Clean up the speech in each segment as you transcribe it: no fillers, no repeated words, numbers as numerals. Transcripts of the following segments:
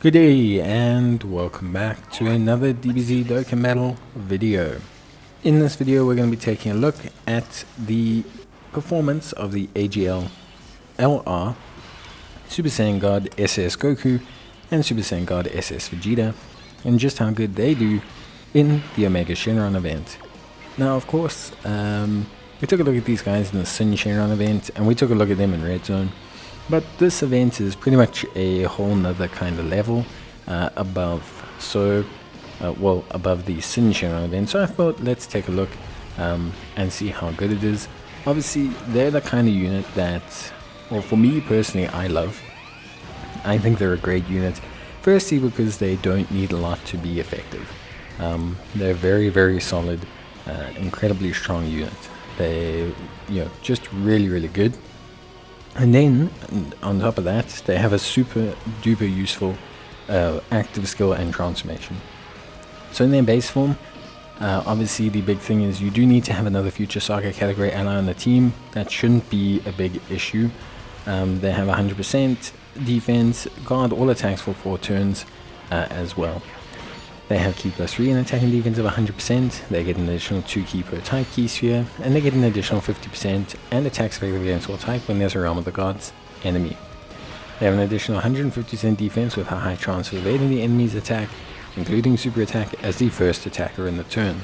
Good day and welcome back to another Dbz Dokkan battle video. In this video we're going to be taking a look at the performance of the AGL LR, Super Saiyan God SS Goku and Super Saiyan God SS Vegeta, and just how good they do in the Omega Shenron event. Now of course, we took a look at these guys in the Saiyan Shenron event and we took a look at them in Red Zone. But this event is pretty much a whole nother kind of level above the Saiyan Shenron event. So I thought let's take a look and see how good it is. Obviously they're the kind of unit that, well, for me personally, I love. I think they're a great unit. Firstly because they don't need a lot to be effective. They're very, very solid, incredibly strong unit. They, just really, really good. And then, on top of that, they have a super duper useful active skill and transformation. So in their base form, obviously the big thing is you do need to have another Future Saga category ally on the team. That shouldn't be a big issue. They have 100% defense, guard all attacks for 4 turns as well. They have key +3 in attack and defense of 100%, they get an additional 2 key per type key sphere, and they get an additional 50% and attacks effective against all type when there's a Realm of the Gods enemy. They have an additional 150% defense with a high chance of evading the enemy's attack, including super attack as the first attacker in the turn.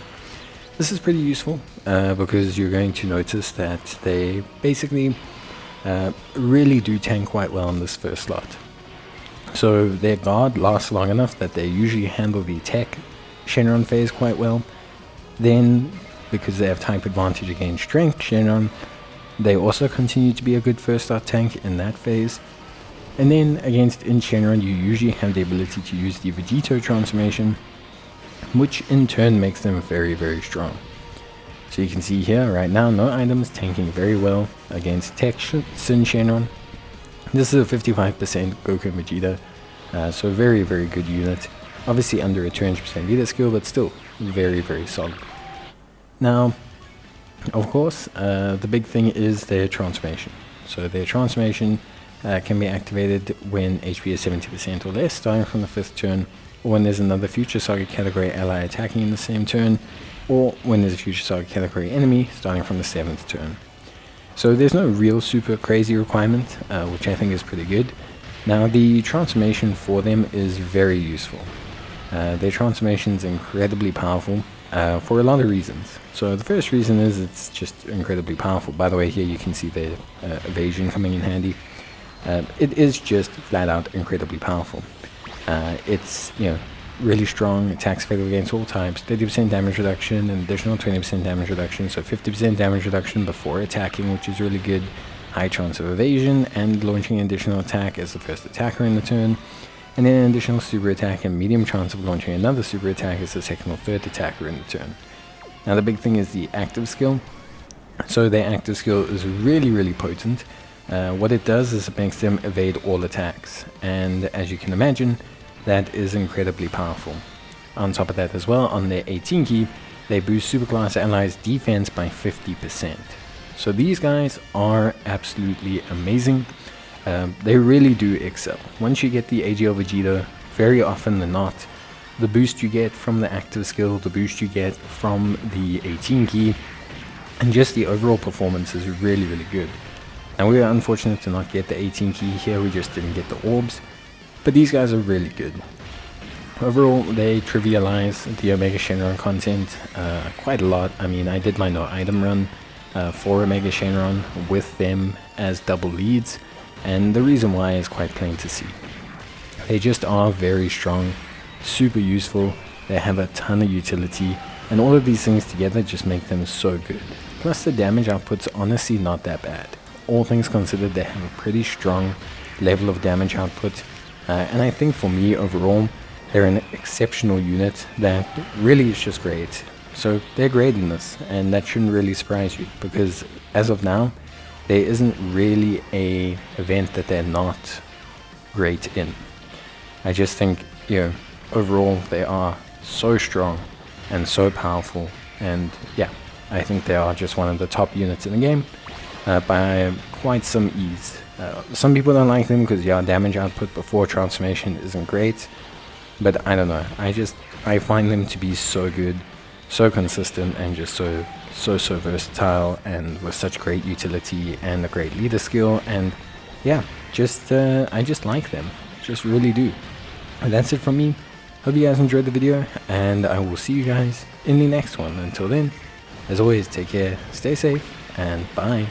This is pretty useful because you're going to notice that they basically really do tank quite well in this first slot. So their guard lasts long enough that they usually handle the tech Shenron phase quite well. Then, because they have type advantage against strength Shenron, they also continue to be a good first start tank in that phase. And then against in Shenron you usually have the ability to use the Vegito transformation, which in turn makes them very, very strong. So you can see here right now, no items, tanking very well against tech Saiyan Shenron. This is a 55% Goku and Vegeta, so very, very good unit. Obviously under a 200% leader skill, but still very, very solid. Now, of course, the big thing is their transformation. So their transformation can be activated when HP is 70% or less, starting from the 5th turn, or when there's another Future Saga category ally attacking in the same turn, or when there's a Future Saga category enemy, starting from the 7th turn. So there's no real super crazy requirement, which I think is pretty good. Now the transformation for them is very useful. Their transformation is incredibly powerful for a lot of reasons. So the first reason is it's just incredibly powerful. By the way, here you can see the evasion coming in handy. It is just flat out incredibly powerful. It's really strong, attacks effective against all types, 30% damage reduction, and additional 20% damage reduction, so 50% damage reduction before attacking, which is really good, high chance of evasion, and launching an additional attack as the first attacker in the turn, and then an additional super attack and medium chance of launching another super attack as the second or third attacker in the turn. Now the big thing is the active skill. So their active skill is really, really potent. What it does is it makes them evade all attacks, and as you can imagine, that is incredibly powerful. On top of that as well, on their 18 key, they boost superclass allies defense by 50%. So these guys are absolutely amazing. They really do excel. Once you get the AGL Vegeta, very often than not, the boost you get from the active skill, the boost you get from the 18 key, and just the overall performance is really, really good. Now we are unfortunate to not get the 18 key here, we just didn't get the orbs. But these guys are really good. Overall, they trivialize the Omega Shenron content quite a lot. I mean, I did my no item run for Omega Shenron with them as double leads, and the reason why is quite plain to see. They just are very strong, super useful, they have a ton of utility, and all of these things together just make them so good. Plus the damage output's honestly not that bad. All things considered, they have a pretty strong level of damage output. And I think for me overall, they're an exceptional unit that really is just great. So they're great in this, and that shouldn't really surprise you, because as of now, there isn't really a event that they're not great in. I just think, overall they are so strong and so powerful, and yeah, I think they are just one of the top units in the game by quite some ease. Some people don't like them because yeah, damage output before transformation isn't great, but I don't know. I find them to be so good, so consistent, and just so versatile, and with such great utility and a great leader skill. And yeah, I just like them, just really do. And that's it from me. Hope you guys enjoyed the video, and I will see you guys in the next one. Until then, as always, take care, stay safe, and bye.